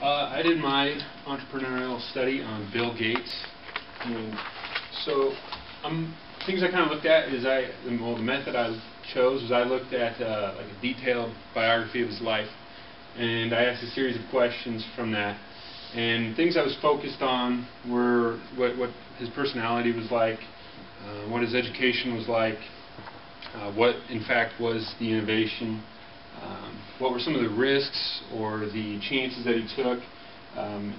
I did my entrepreneurial study on Bill Gates. So things I kind of looked at is the method I chose was I looked at like a detailed biography of his life, and I asked a series of questions from that. And things I was focused on were what his personality was like, what his education was like, what in fact was the innovation, what were some of the risks or the chances that he took,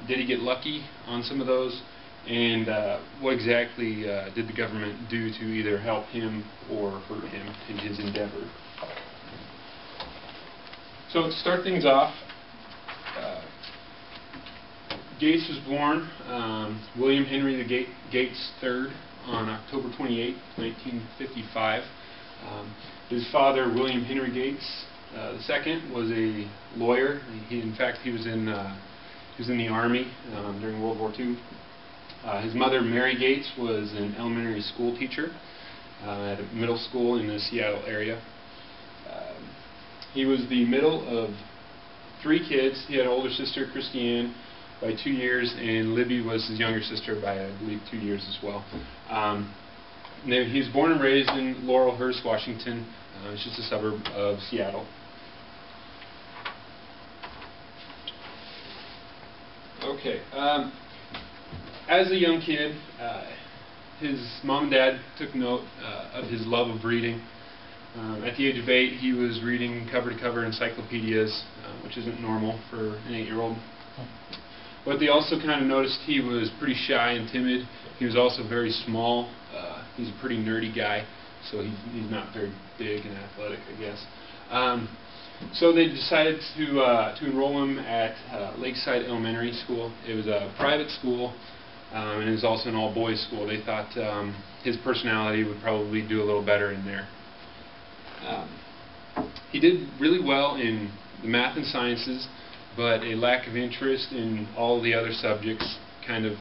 did he get lucky on some of those, and what exactly did the government do to either help him or hurt him in his endeavor. So to start things off, Gates was born William Henry Gates III on October 28, 1955. His father, William Henry Gates II, was a lawyer. In fact, he was in the Army during World War II. His mother, Mary Gates, was an elementary school teacher at a middle school in the Seattle area. He was the middle of 3 kids. He had an older sister, Christiane, by 2 years, and Libby was his younger sister by, I believe, 2 years as well. He was born and raised in Laurelhurst, Washington. It's just a suburb of Seattle. Okay. As a young kid, his mom and dad took note of his love of reading. At the age of 8, he was reading cover-to-cover encyclopedias, which isn't normal for an 8-year-old. But they also kind of noticed he was pretty shy and timid. He was also very small. He's a pretty nerdy guy, so he's not very big and athletic, I guess. So they decided to enroll him at Lakeside Elementary School. It was a private school, and it was also an all-boys school. They thought his personality would probably do a little better in there. He did really well in the math and sciences, but a lack of interest in all the other subjects kind of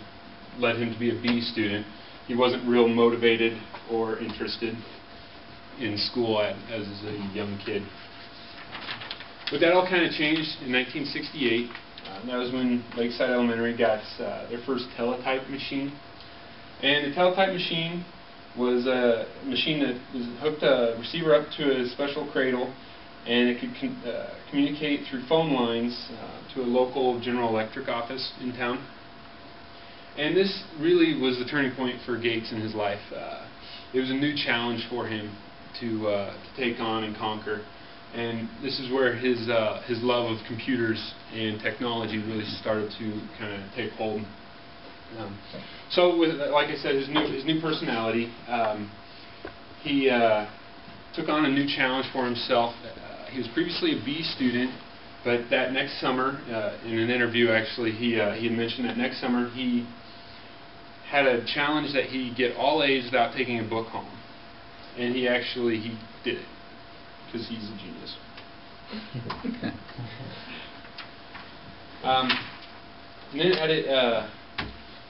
led him to be a B student. He wasn't real motivated or interested in school as a young kid. But that all kind of changed in 1968. That was when Lakeside Elementary got their first teletype machine. And the teletype machine was a machine that hooked a receiver up to a special cradle, and it could communicate through phone lines to a local General Electric office in town. And this really was the turning point for Gates in his life. It was a new challenge for him to take on and conquer. And this is where his love of computers and technology really started to kind of take hold. So, like I said, his new personality, he took on a new challenge for himself. He was previously a B student, but that next summer, in an interview actually, he had mentioned that next summer he had a challenge that he get all A's without taking a book home. And he did it, because he's a genius. And then a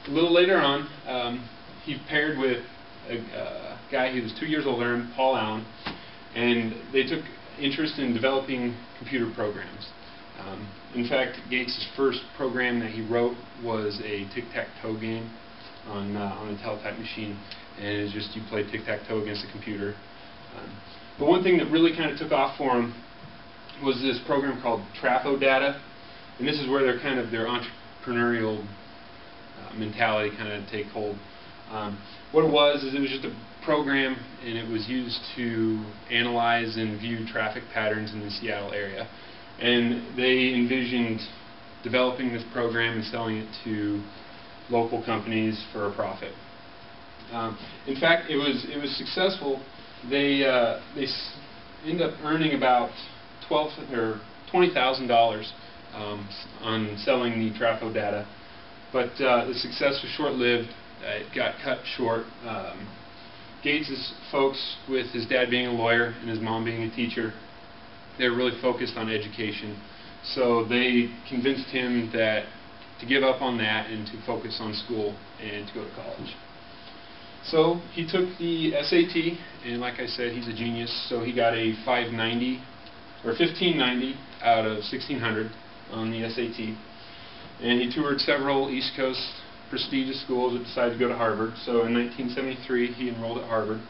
little later on, he paired with a guy who was 2 years older than him, Paul Allen, and they took interest in developing computer programs. In fact, Gates' first program that he wrote was a tic-tac-toe game on a teletype machine, and it was just you play tic-tac-toe against a computer. But one thing that really kind of took off for him was this program called Trafo-Data, and this is where their entrepreneurial mentality kind of take hold. What it was just a program, and it was used to analyze and view traffic patterns in the Seattle area. And they envisioned developing this program and selling it to local companies for a profit. In fact, it was successful. They ended up earning about $20,000 on selling the Trafo-Data, but the success was short-lived. It got cut short. Gates' folks, with his dad being a lawyer and his mom being a teacher, they were really focused on education. So they convinced him that to give up on that and to focus on school and to go to college. So he took the SAT, and like I said, he's a genius, so he got a 590 or 1590 out of 1600 on the SAT. and he toured several East Coast prestigious schools and decided to go to Harvard. So in 1973 he enrolled at Harvard,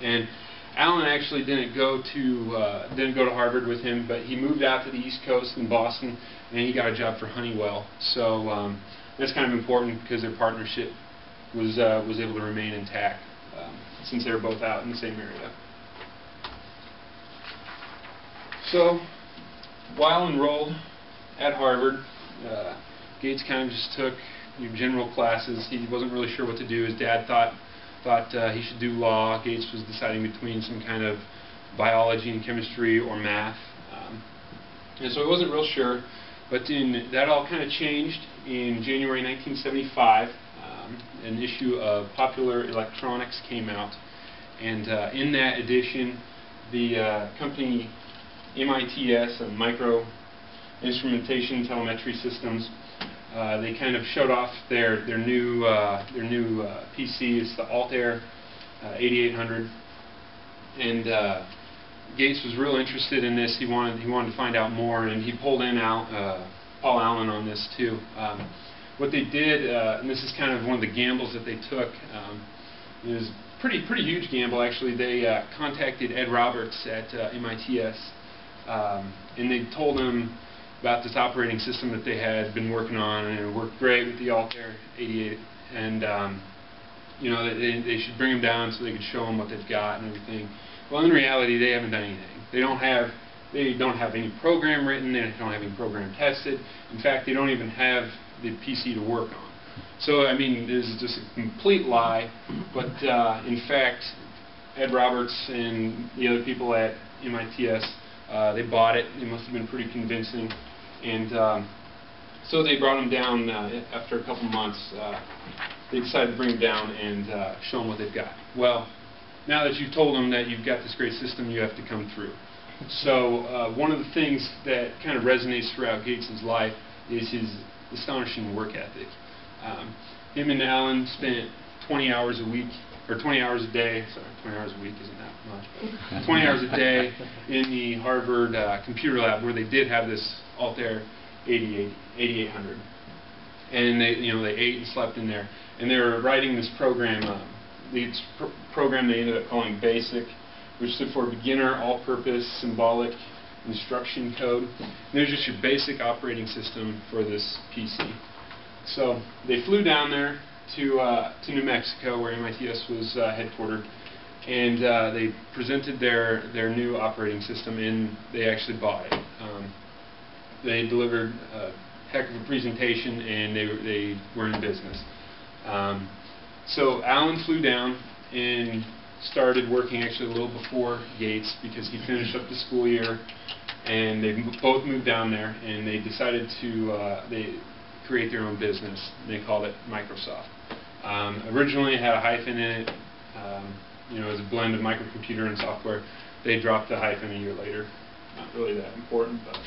and Alan actually didn't go to Harvard with him, but he moved out to the East Coast in Boston, and he got a job for Honeywell. So that's kind of important because their partnership was able to remain intact since they were both out in the same area. So while enrolled at Harvard, Gates kind of just took general classes. He wasn't really sure what to do. His dad thought he should do law. Gates was deciding between some kind of biology and chemistry or math. And so he wasn't real sure. But that all kind of changed in January 1975. An issue of Popular Electronics came out. And in that edition, the company MITS, Micro Instrumentation Telemetry Systems, they kind of showed off their new PC. It's the Altair 8800, and Gates was real interested in this. He wanted to find out more, and he pulled in Paul Allen on this too. What they did, and this is kind of one of the gambles that they took, it was pretty huge gamble actually. They contacted Ed Roberts at MITS, and they told him about this operating system that they had been working on, and it worked great with the Altair 88, and you know, they should bring him down so they could show him what they've got and everything. Well, in reality, they haven't done anything. They don't have any program written. They don't have any program tested. In fact, they don't even have the PC to work on. So, I mean, this is just a complete lie. But in fact, Ed Roberts and the other people at MITS, they bought it. They must have been pretty convincing. And so they brought him down after a couple months. They decided to bring him down and show him what they've got. Well, now that you've told them that you've got this great system, you have to come through. So one of the things that kind of resonates throughout Gates' life is his astonishing work ethic. Him and Alan spent 20 hours a week, or 20 hours a day, sorry, 20 hours a week isn't that much, but 20 hours a day in the Harvard computer lab where they did have this Altair 8800. And they ate and slept in there. And they were writing this program, program they ended up calling BASIC, which stood for Beginner All-Purpose Symbolic Instruction Code. And there's just your basic operating system for this PC. So they flew down there to New Mexico, where MITS was headquartered, and they presented their new operating system, and they actually bought it. They delivered a heck of a presentation, and they were in business. So Alan flew down and started working actually a little before Gates, because he finished up the school year, and they both moved down there, and they decided to create their own business. They called it Microsoft. Originally it had a hyphen in it. It was a blend of microcomputer and software. They dropped the hyphen a year later. Not really that important, but